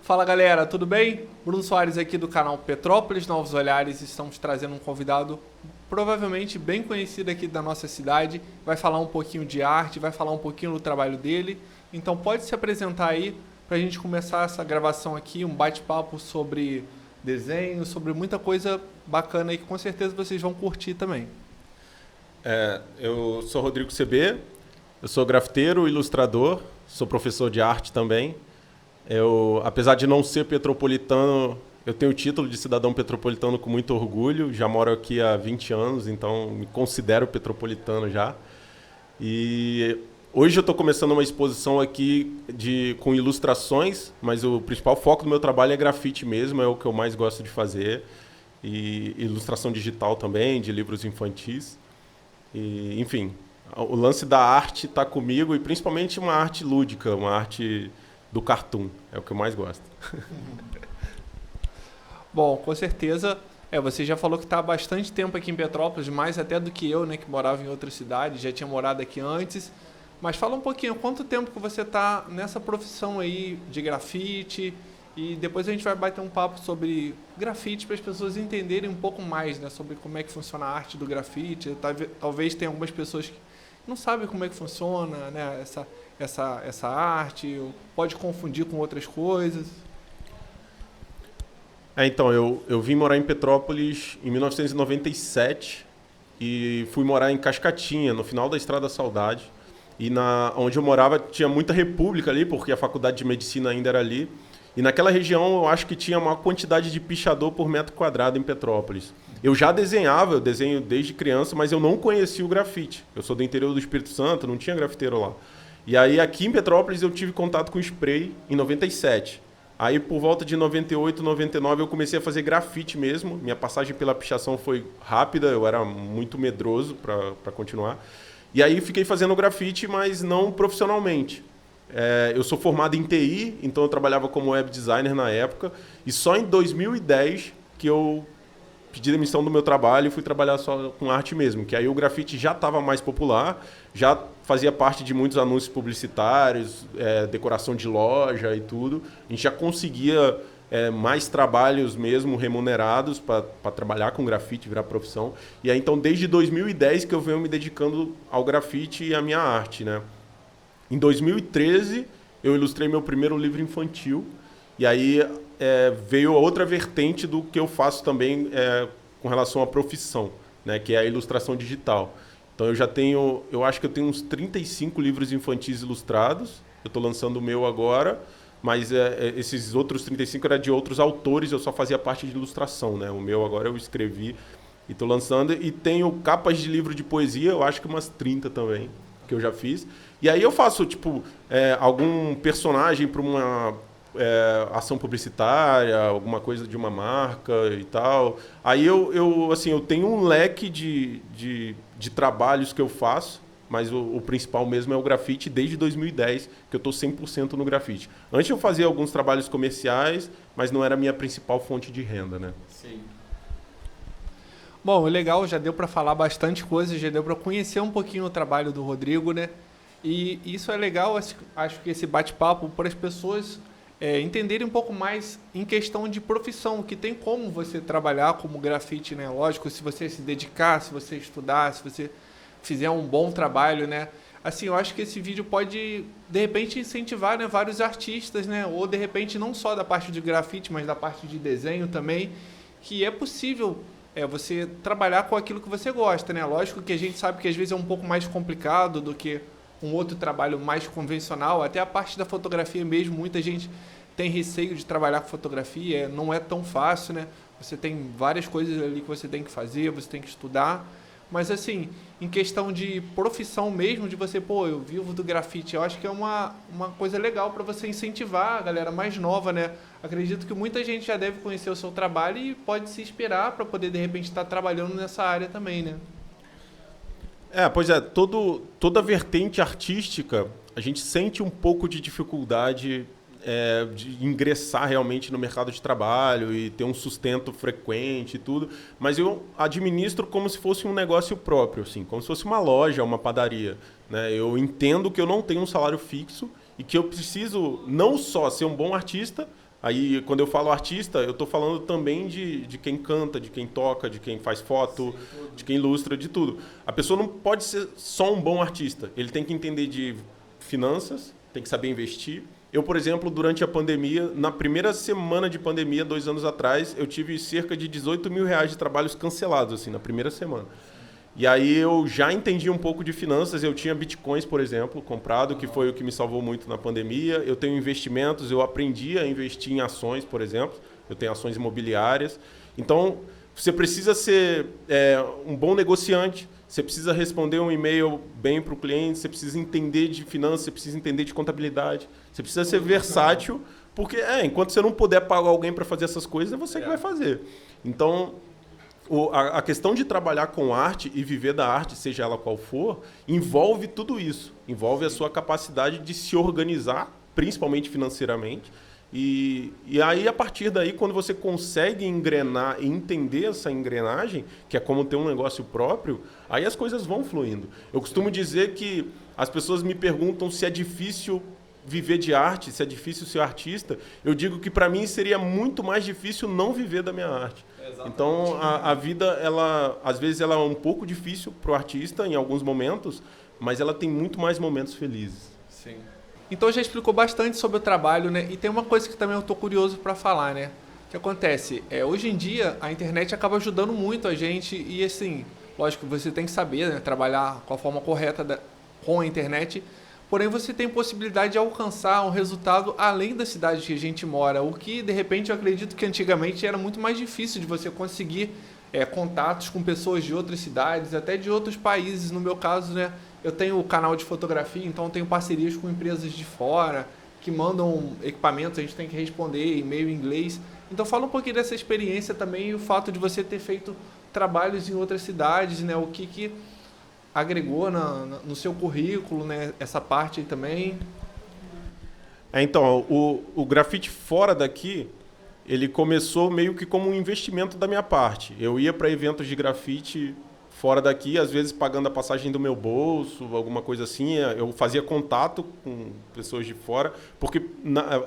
Fala galera, tudo bem? Bruno Soares aqui do canal Petrópolis Novos Olhares. Estamos trazendo um convidado provavelmente bem conhecido aqui da nossa cidade. Vai falar um pouquinho de arte, vai falar um pouquinho do trabalho dele. Então pode se apresentar aí para a gente começar essa gravação aqui, um bate-papo sobre desenho, sobre muita coisa bacana aí que com certeza vocês vão curtir também. Eu sou Rodrigo CB, eu sou grafiteiro, ilustrador, sou professor de arte também. Apesar de não ser petropolitano, eu tenho o título de cidadão petropolitano com muito orgulho. Já moro aqui há 20 anos, então me considero petropolitano já. E hoje eu estou começando uma exposição aqui com ilustrações, mas o principal foco do meu trabalho é grafite mesmo, é o que eu mais gosto de fazer. E ilustração digital também, de livros infantis. E, enfim, o lance da arte está comigo, e principalmente uma arte lúdica, uma arte do cartoon, é o que eu mais gosto. Bom, com certeza, você já falou que está há bastante tempo aqui em Petrópolis, mais até do que eu, né, que morava em outra cidade, já tinha morado aqui antes. Mas fala um pouquinho, quanto tempo que você está nessa profissão aí de grafite? E depois a gente vai bater um papo sobre grafite para as pessoas entenderem um pouco mais, né, sobre como é que funciona a arte do grafite. Talvez tenha algumas pessoas que não sabem como é que funciona, né, essa arte, ou pode confundir com outras coisas. Então, eu vim morar em Petrópolis em 1997 e fui morar em Cascatinha, no final da Estrada da Saudade. E onde eu morava tinha muita república ali, porque a faculdade de medicina ainda era ali. E naquela região eu acho que tinha uma quantidade de pichador por metro quadrado em Petrópolis. Eu já desenhava, eu desenho desde criança, mas eu não conhecia o grafite. Eu sou do interior do Espírito Santo, não tinha grafiteiro lá. E aí aqui em Petrópolis eu tive contato com spray em 97. Aí por volta de 98, 99 eu comecei a fazer grafite mesmo. Minha passagem pela pichação foi rápida, eu era muito medroso para continuar. E aí fiquei fazendo grafite, mas não profissionalmente. Eu sou formado em TI, então eu trabalhava como web designer na época. E só em 2010 que eu pedi demissão do meu trabalho e fui trabalhar só com arte mesmo. Que aí o grafite já estava mais popular, já fazia parte de muitos anúncios publicitários, decoração de loja e tudo. A gente já conseguia mais trabalhos mesmo remunerados para trabalhar com grafite, virar profissão. E aí então desde 2010 que eu venho me dedicando ao grafite e à minha arte, né? Em 2013, eu ilustrei meu primeiro livro infantil, e aí veio a outra vertente do que eu faço também com relação à profissão, né, que é a ilustração digital. Então eu acho que eu tenho uns 35 livros infantis ilustrados, eu estou lançando o meu agora, mas esses outros 35 eram de outros autores, eu só fazia parte de ilustração, né? O meu agora eu escrevi e estou lançando, e tenho capas de livro de poesia, eu acho que umas 30 também, que eu já fiz. E aí eu faço, algum personagem para uma ação publicitária, alguma coisa de uma marca e tal. Aí eu tenho um leque de trabalhos que eu faço, mas o principal mesmo é o grafite desde 2010, que eu estou 100% no grafite. Antes eu fazia alguns trabalhos comerciais, mas não era a minha principal fonte de renda, né? Sim. Bom, legal, já deu para falar bastante coisa, já deu para conhecer um pouquinho o trabalho do Rodrigo, né? E isso é legal, acho que esse bate-papo para as pessoas entenderem um pouco mais em questão de profissão, que tem como você trabalhar como grafite, né? Lógico, se você se dedicar, se você estudar, se você fizer um bom trabalho, né? Assim, eu acho que esse vídeo pode, de repente, incentivar, né, vários artistas, né? Ou, de repente, não só da parte de grafite, mas da parte de desenho também, que é possível você trabalhar com aquilo que você gosta, né? Lógico que a gente sabe que às vezes é um pouco mais complicado do que um outro trabalho mais convencional, até a parte da fotografia mesmo, muita gente tem receio de trabalhar com fotografia, não é tão fácil, né? Você tem várias coisas ali que você tem que fazer, você tem que estudar, mas assim, em questão de profissão mesmo, de você, eu vivo do grafite, eu acho que é uma coisa legal para você incentivar a galera mais nova, né? Acredito que muita gente já deve conhecer o seu trabalho e pode se inspirar para poder, de repente, estar trabalhando nessa área também, né? Pois é, toda vertente artística, a gente sente um pouco de dificuldade de ingressar realmente no mercado de trabalho e ter um sustento frequente e tudo, mas eu administro como se fosse um negócio próprio, assim, como se fosse uma loja, uma padaria, né? Eu entendo que eu não tenho um salário fixo e que eu preciso não só ser um bom artista, Aí, quando eu falo artista, eu estou falando também de quem canta, de quem toca, de quem faz foto, de quem ilustra, de tudo. A pessoa não pode ser só um bom artista. Ele tem que entender de finanças, tem que saber investir. Eu, por exemplo, durante a pandemia, na primeira semana de pandemia, 2 anos atrás, eu tive cerca de 18 mil reais de trabalhos cancelados, assim, na primeira semana. E aí eu já entendi um pouco de finanças, eu tinha bitcoins, por exemplo, comprado, que foi o que me salvou muito na pandemia. Eu tenho investimentos, eu aprendi a investir em ações, por exemplo. Eu tenho ações imobiliárias. Então, você precisa ser um bom negociante, você precisa responder um e-mail bem para o cliente, você precisa entender de finanças, você precisa entender de contabilidade, você precisa ser versátil, porque enquanto você não puder pagar alguém para fazer essas coisas, é você que vai fazer. Então, a questão de trabalhar com arte e viver da arte, seja ela qual for, envolve tudo isso. Envolve a sua capacidade de se organizar, principalmente financeiramente. E aí, a partir daí, quando você consegue engrenar e entender essa engrenagem, que é como ter um negócio próprio, aí as coisas vão fluindo. Eu costumo dizer que as pessoas me perguntam se é difícil viver de arte, se é difícil ser artista. Eu digo que para mim seria muito mais difícil não viver da minha arte. Exatamente. Então a vida, às vezes ela é um pouco difícil para o artista em alguns momentos, mas ela tem muito mais momentos felizes. Sim. Então já explicou bastante sobre o trabalho, né? E tem uma coisa que também eu estou curioso para falar, né? O que acontece? Hoje em dia a internet acaba ajudando muito a gente e assim, lógico, você tem que saber, né, trabalhar com a forma correta com a internet. Porém, você tem possibilidade de alcançar um resultado além da cidade que a gente mora, o que, de repente, eu acredito que antigamente era muito mais difícil de você conseguir contatos com pessoas de outras cidades, até de outros países. No meu caso, né, eu tenho o canal de fotografia, então eu tenho parcerias com empresas de fora que mandam equipamentos, a gente tem que responder e-mail em inglês. Então, fala um pouquinho dessa experiência também e o fato de você ter feito trabalhos em outras cidades, né, o que agregou no seu currículo, né, essa parte aí também? Então, o grafite fora daqui, ele começou meio que como um investimento da minha parte. Eu ia para eventos de grafite fora daqui, às vezes pagando a passagem do meu bolso, alguma coisa assim. Eu fazia contato com pessoas de fora, porque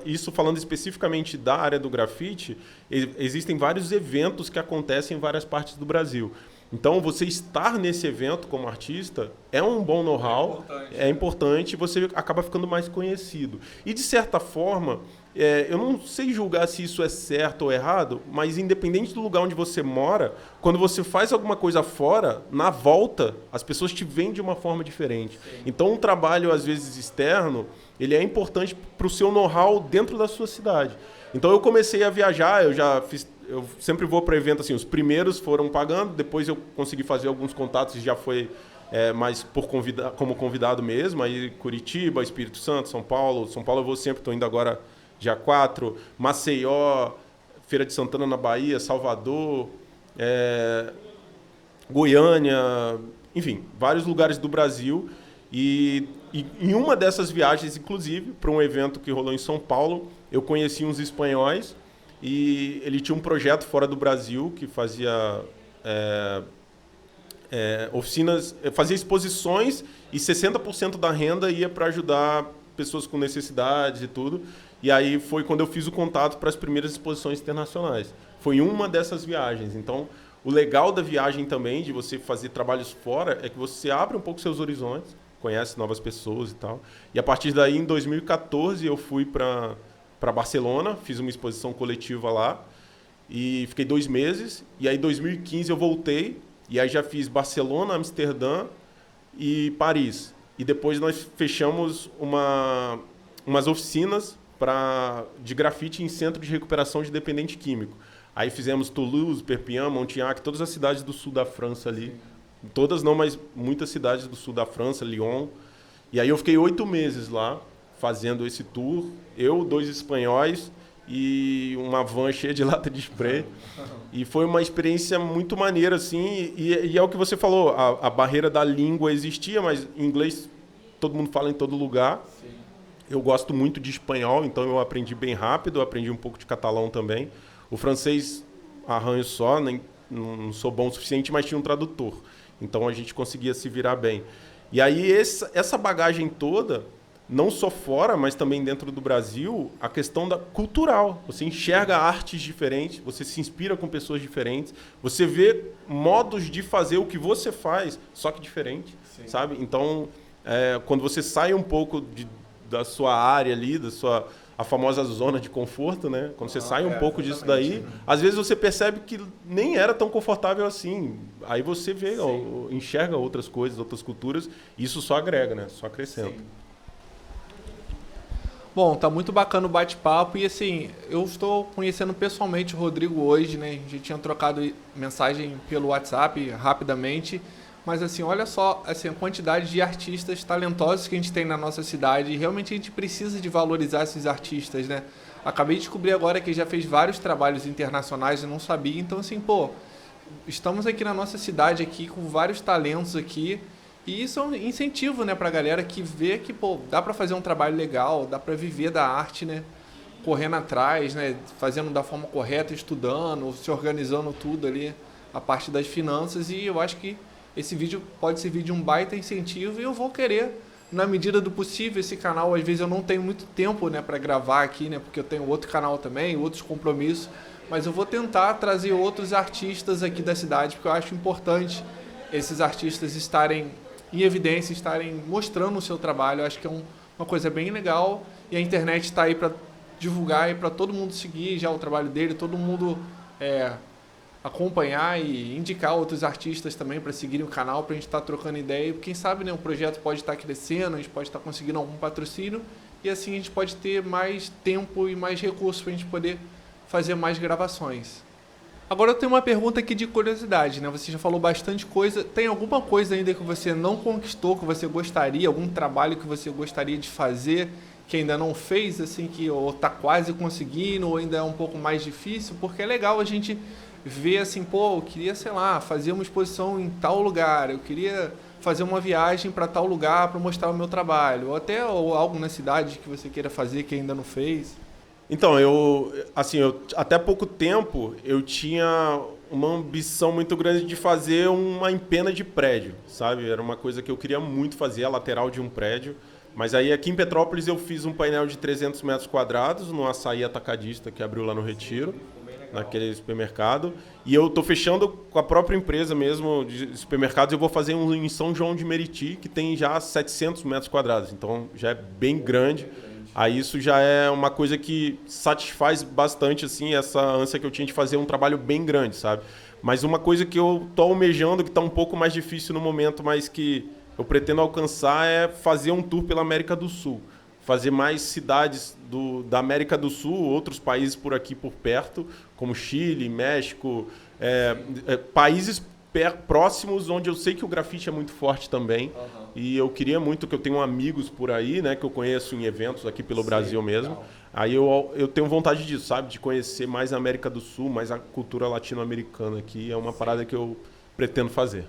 isso falando especificamente da área do grafite, existem vários eventos que acontecem em várias partes do Brasil. Então, você estar nesse evento como artista é um bom know-how, é importante, você acaba ficando mais conhecido. E, de certa forma, eu não sei julgar se isso é certo ou errado, mas independente do lugar onde você mora, quando você faz alguma coisa fora, na volta, as pessoas te veem de uma forma diferente. Sim. Então, um trabalho, às vezes, externo, ele é importante para o seu know-how dentro da sua cidade. Então, eu comecei a viajar, eu sempre vou para evento assim, os primeiros foram pagando, depois eu consegui fazer alguns contatos e já foi mais como convidado mesmo, aí Curitiba, Espírito Santo, São Paulo eu vou sempre, estou indo agora dia 4, Maceió, Feira de Santana na Bahia, Salvador, Goiânia, enfim, vários lugares do Brasil e em uma dessas viagens, inclusive, para um evento que rolou em São Paulo, eu conheci uns espanhóis e ele tinha um projeto fora do Brasil que fazia oficinas, fazia exposições e 60% da renda ia para ajudar pessoas com necessidades e tudo. E aí foi quando eu fiz o contato para as primeiras exposições internacionais. Foi uma dessas viagens. Então, o legal da viagem também, de você fazer trabalhos fora, é que você abre um pouco seus horizontes, conhece novas pessoas e tal. E a partir daí, em 2014, eu fui para Barcelona, fiz uma exposição coletiva lá e fiquei 2 meses. E aí, em 2015, eu voltei e aí já fiz Barcelona, Amsterdã e Paris. E depois nós fechamos umas oficinas de grafite em centro de recuperação de dependente químico. Aí fizemos Toulouse, Perpignan, Montignac, todas as cidades do sul da França ali. Sim. Todas não, mas muitas cidades do sul da França, Lyon. E aí eu fiquei 8 meses lá, fazendo esse tour. Eu, 2 espanhóis e uma van cheia de lata de spray. E foi uma experiência muito maneira, assim. E é o que você falou, a barreira da língua existia, mas em inglês todo mundo fala em todo lugar. Sim. Eu gosto muito de espanhol, então eu aprendi bem rápido, aprendi um pouco de catalão também. O francês arranho só, não sou bom o suficiente, mas tinha um tradutor. Então a gente conseguia se virar bem. E aí essa bagagem toda não só fora, mas também dentro do Brasil, a questão da cultural. Você enxerga artes diferentes, você se inspira com pessoas diferentes, você vê modos de fazer o que você faz, só que diferente, sabe? Então, quando você sai um pouco da sua área ali, a famosa zona de conforto, né? Quando você sai um pouco disso daí, às vezes você percebe que nem era tão confortável assim. Aí você vê, enxerga outras coisas, outras culturas, e isso só agrega, né? Só acrescenta. Sim. Bom, tá muito bacana o bate-papo e assim, eu estou conhecendo pessoalmente o Rodrigo hoje, né? A gente tinha trocado mensagem pelo WhatsApp rapidamente, mas assim, olha só assim, a quantidade de artistas talentosos que a gente tem na nossa cidade e realmente a gente precisa de valorizar esses artistas, né? Acabei de descobrir agora que ele já fez vários trabalhos internacionais e não sabia, então assim, pô, estamos aqui na nossa cidade aqui com vários talentos aqui. E isso é um incentivo, né, pra galera que vê que, pô, dá pra fazer um trabalho legal, dá pra viver da arte, né, correndo atrás, né, fazendo da forma correta, estudando, se organizando tudo ali, a parte das finanças. E eu acho que esse vídeo pode servir de um baita incentivo e eu vou querer, na medida do possível, esse canal, às vezes eu não tenho muito tempo, né, pra gravar aqui, né, porque eu tenho outro canal também, outros compromissos, mas eu vou tentar trazer outros artistas aqui da cidade, porque eu acho importante esses artistas estarem em evidência, estarem mostrando o seu trabalho. Eu acho que é uma coisa bem legal e a internet está aí para divulgar e para todo mundo seguir já o trabalho dele, todo mundo acompanhar e indicar outros artistas também para seguirem o canal, para a gente estar trocando ideia. E quem sabe, né, o projeto pode estar crescendo, a gente pode estar conseguindo algum patrocínio e assim a gente pode ter mais tempo e mais recursos para a gente poder fazer mais gravações. Agora eu tenho uma pergunta aqui de curiosidade, né? Você já falou bastante coisa. Tem alguma coisa ainda que você não conquistou, que você gostaria, algum trabalho que você gostaria de fazer, que ainda não fez, assim, que ou tá quase conseguindo, ou ainda é um pouco mais difícil? Porque é legal a gente ver assim, pô, eu queria, sei lá, fazer uma exposição em tal lugar, eu queria fazer uma viagem para tal lugar para mostrar o meu trabalho, ou até algo na cidade que você queira fazer que ainda não fez. Então, até pouco tempo, eu tinha uma ambição muito grande de fazer uma empena de prédio, sabe? Era uma coisa que eu queria muito fazer, a lateral de um prédio. Mas aí aqui em Petrópolis eu fiz um painel de 300 metros quadrados no Açaí Atacadista, que abriu lá no Retiro, naquele supermercado. E eu estou fechando com a própria empresa mesmo de supermercados. Eu vou fazer um em São João de Meriti, que tem já 700 metros quadrados. Então já é bem grande. Aí isso já é uma coisa que satisfaz bastante, assim, essa ânsia que eu tinha de fazer um trabalho bem grande, sabe? Mas uma coisa que eu tô almejando, que está um pouco mais difícil no momento, mas que eu pretendo alcançar, é fazer um tour pela América do Sul. Fazer mais cidades da América do Sul, outros países por aqui, por perto, como Chile, México, países próximos, onde eu sei que o grafite é muito forte também. Uhum. E eu queria muito, que eu tenho amigos por aí, né, que eu conheço em eventos aqui pelo Brasil mesmo. Legal. Aí eu tenho vontade disso, sabe? De conhecer mais a América do Sul, mais a cultura latino-americana aqui. É uma parada que eu pretendo fazer.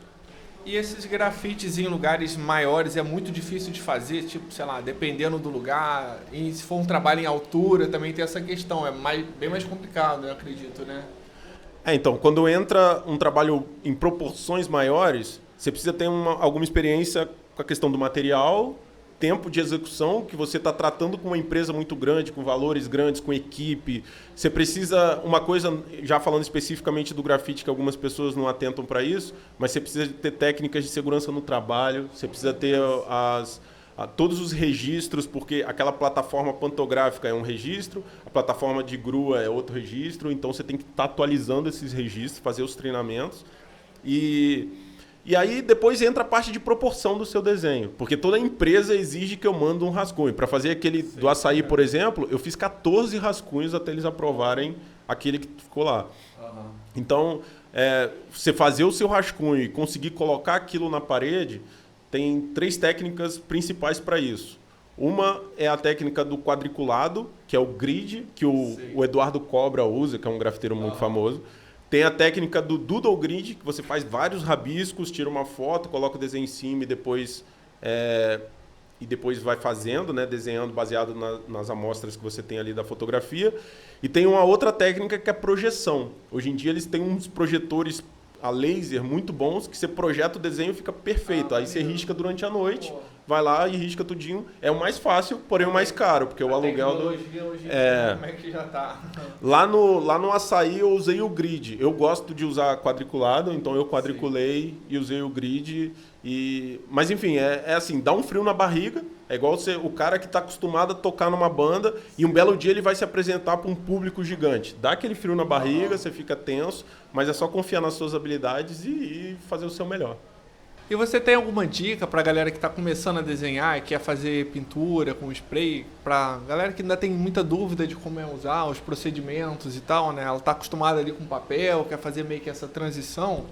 E esses grafites em lugares maiores é muito difícil de fazer, tipo, sei lá, dependendo do lugar. E se for um trabalho em altura, também tem essa questão. É bem mais complicado, eu acredito, né? Então, quando entra um trabalho em proporções maiores, você precisa ter alguma experiência com a questão do material, tempo de execução, que você está tratando com uma empresa muito grande, com valores grandes, com equipe. Você precisa, uma coisa, já falando especificamente do grafite, que algumas pessoas não atentam para isso, mas você precisa ter técnicas de segurança no trabalho, você precisa ter todos os registros, porque aquela plataforma pantográfica é um registro, a plataforma de grua é outro registro, então você tem que estar atualizando esses registros, fazer os treinamentos. E aí depois entra a parte de proporção do seu desenho, porque toda empresa exige que eu mande um rascunho. Para fazer aquele do açaí, por exemplo, eu fiz 14 rascunhos até eles aprovarem aquele que ficou lá. Uhum. Então, você fazer o seu rascunho e conseguir colocar aquilo na parede, tem 3 técnicas principais para isso. Uma é a técnica do quadriculado, que é o grid, que o Eduardo Cobra usa, que é um grafiteiro muito famoso. Tem a técnica do doodle grid, que você faz vários rabiscos, tira uma foto, coloca o desenho em cima e depois vai fazendo, né, desenhando baseado nas amostras que você tem ali da fotografia. E tem uma outra técnica que é a projeção. Hoje em dia eles têm uns projetores a laser muito bons, que você projeta o desenho e fica perfeito. Aí você risca durante a noite, vai lá e risca tudinho. É o mais fácil, porém o mais caro, porque o aluguel... Tecnologia hoje em dia, como é que já tá? Lá no Açaí eu usei o grid. Eu gosto de usar quadriculado, então eu quadriculei e usei o grid. Mas enfim, é assim, dá um frio na barriga. É igual o cara que está acostumado a tocar numa banda e um belo dia ele vai se apresentar para um público gigante. Dá aquele frio na barriga, você fica tenso, mas é só confiar nas suas habilidades e fazer o seu melhor. E você tem alguma dica para a galera que está começando a desenhar e quer fazer pintura com spray? Para galera que ainda tem muita dúvida de como é usar, os procedimentos e tal, né? Ela está acostumada ali com papel, quer fazer meio que essa transição.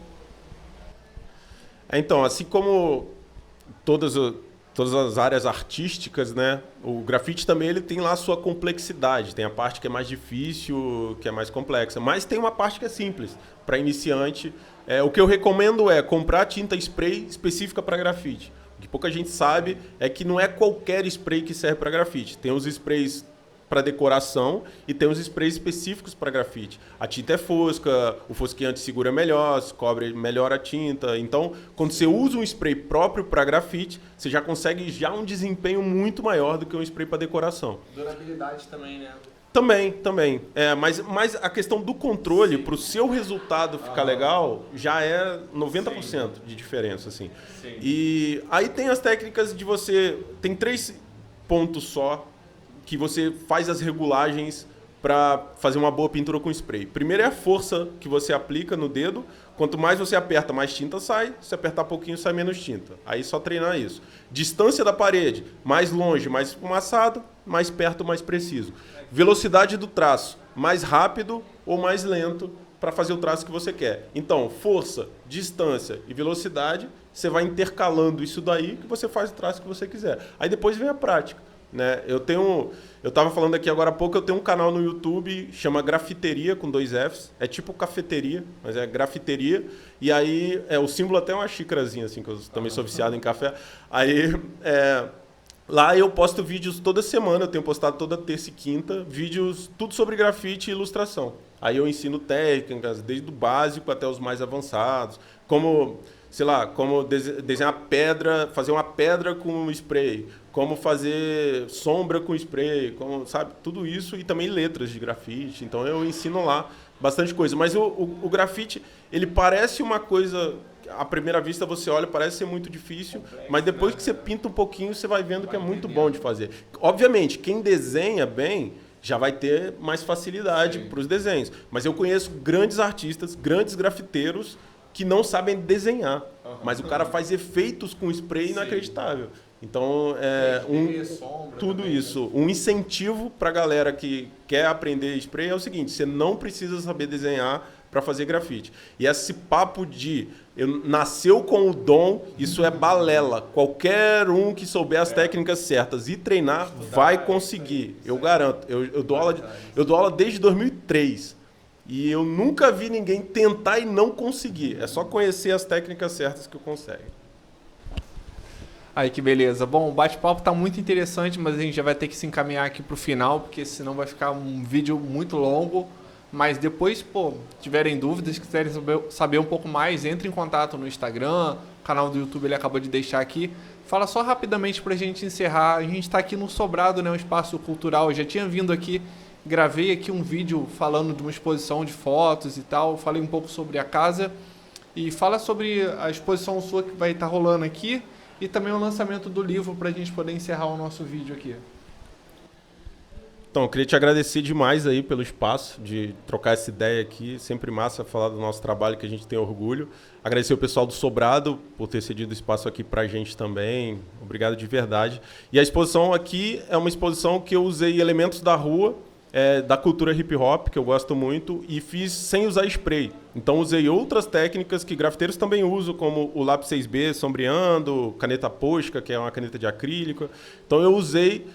Então, assim como todas as áreas artísticas, né? O grafite também ele tem lá a sua complexidade. Tem a parte que é mais difícil, que é mais complexa. Mas tem uma parte que é simples. Para iniciante, o que eu recomendo é comprar tinta spray específica para grafite. O que pouca gente sabe é que não é qualquer spray que serve para grafite. Tem os sprays para decoração e tem os sprays específicos para grafite. A tinta é fosca, o fosqueante segura melhor, cobre melhor a tinta. Então, quando você usa um spray próprio para grafite, você já consegue um desempenho muito maior do que um spray para decoração. Durabilidade também, né? Também. Mas a questão do controle, para o seu resultado ficar legal, já é 90% de diferença. Assim. Sim. E aí tem as técnicas de você... Tem 3 pontos só que você faz as regulagens para fazer uma boa pintura com spray. Primeiro é a força que você aplica no dedo. Quanto mais você aperta, mais tinta sai. Se apertar pouquinho, sai menos tinta. Aí só treinar isso. Distância da parede. Mais longe, mais esfumaçado. Mais perto, mais preciso. Velocidade do traço. Mais rápido ou mais lento para fazer o traço que você quer. Então, força, distância e velocidade. Você vai intercalando isso daí que você faz o traço que você quiser. Aí depois vem a prática. Né? Eu estava falando aqui agora há pouco, eu tenho um canal no YouTube, chama Grafiteria, com 2 Fs. É tipo cafeteria, mas é grafiteria. E aí, o símbolo até é uma xícarazinha, assim, que eu também sou viciado em café. Aí, lá eu posto vídeos toda semana, eu tenho postado toda terça e quinta, vídeos tudo sobre grafite e ilustração. Aí eu ensino técnicas, desde o básico até os mais avançados, como desenhar pedra, fazer uma pedra com spray, como fazer sombra com spray, sabe? Tudo isso e também letras de grafite. Então eu ensino lá bastante coisa. Mas o grafite, ele parece uma coisa, à primeira vista você olha, parece ser muito difícil, mas depois que você pinta um pouquinho, você vai vendo que é muito bom de fazer. Obviamente, quem desenha bem já vai ter mais facilidade para os desenhos. Mas eu conheço grandes artistas, grandes grafiteiros, que não sabem desenhar, mas o cara faz efeitos com spray inacreditável. Então, tudo também, isso. Né? Um incentivo para a galera que quer aprender spray é o seguinte, você não precisa saber desenhar para fazer grafite. E esse papo de nasceu com o dom, isso é balela. Qualquer um que souber as técnicas certas e treinar, vai conseguir. Eu garanto. Eu dou aula desde 2003. E eu nunca vi ninguém tentar e não conseguir. É só conhecer as técnicas certas que consegue. Aí que beleza. Bom, o bate-papo está muito interessante, mas a gente já vai ter que se encaminhar aqui para o final, porque senão vai ficar um vídeo muito longo. Mas depois, tiverem dúvidas, quiserem saber um pouco mais, entre em contato no Instagram, o canal do YouTube ele acabou de deixar aqui. Fala só rapidamente para a gente encerrar. A gente está aqui no Sobrado, né, um espaço cultural. Eu já tinha vindo aqui. Gravei aqui um vídeo falando de uma exposição de fotos e tal, falei um pouco sobre a casa e fala sobre a exposição sua que vai estar rolando aqui e também o lançamento do livro para a gente poder encerrar o nosso vídeo aqui. Então, eu queria te agradecer demais aí pelo espaço de trocar essa ideia aqui, sempre massa falar do nosso trabalho que a gente tem orgulho. Agradecer o pessoal do Sobrado por ter cedido espaço aqui para a gente também, obrigado de verdade. E a exposição aqui é uma exposição que eu usei elementos da rua, da cultura hip hop, que eu gosto muito, e fiz sem usar spray. Então usei outras técnicas que grafiteiros também usam, como o lápis 6B sombreando, caneta Posca, que é uma caneta de acrílico. Então eu usei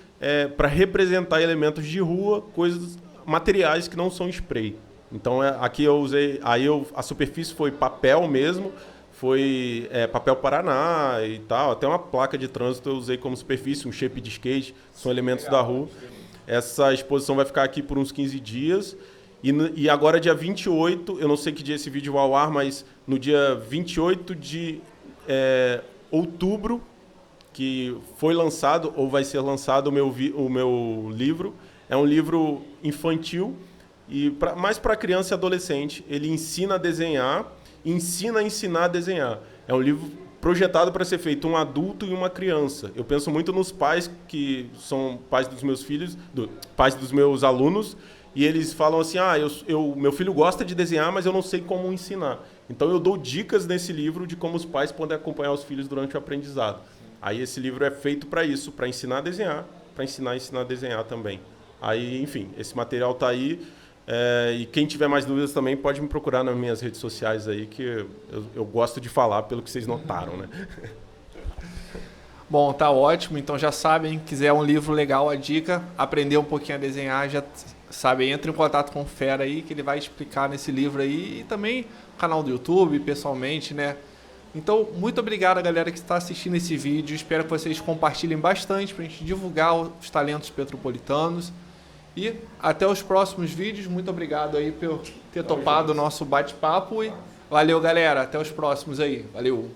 para representar elementos de rua, materiais que não são spray. Então aqui eu usei, a superfície foi papel mesmo, foi papel Paraná e tal, até uma placa de trânsito eu usei como superfície, um shape de skate, são elementos da rua. Essa exposição vai ficar aqui por uns 15 dias. E agora, dia 28, eu não sei que dia esse vídeo vai ao ar, mas no dia 28 de outubro, que foi lançado ou vai ser lançado o meu livro. É um livro infantil, e mais para criança e adolescente. Ele ensina a desenhar, ensina a ensinar a desenhar. É um livro projetado para ser feito um adulto e uma criança. Eu penso muito nos pais que são pais dos meus filhos, pais dos meus alunos, e eles falam assim, meu filho gosta de desenhar, mas eu não sei como ensinar. Então eu dou dicas nesse livro de como os pais podem acompanhar os filhos durante o aprendizado. Aí esse livro é feito para isso, para ensinar a desenhar, para ensinar a desenhar também. Aí, enfim, esse material está aí. E quem tiver mais dúvidas também pode me procurar nas minhas redes sociais aí, que eu gosto de falar pelo que vocês notaram, né? Bom, tá ótimo. Então já sabem, quiser um livro legal, a dica, aprender um pouquinho a desenhar, já sabe, entre em contato com o Fera aí, que ele vai explicar nesse livro aí, e também no canal do YouTube, pessoalmente, né? Então, muito obrigado, galera, que está assistindo esse vídeo. Espero que vocês compartilhem bastante para a gente divulgar os talentos petropolitanos. E até os próximos vídeos. Muito obrigado aí por ter topado o nosso bate-papo. E valeu, galera. Até os próximos aí. Valeu.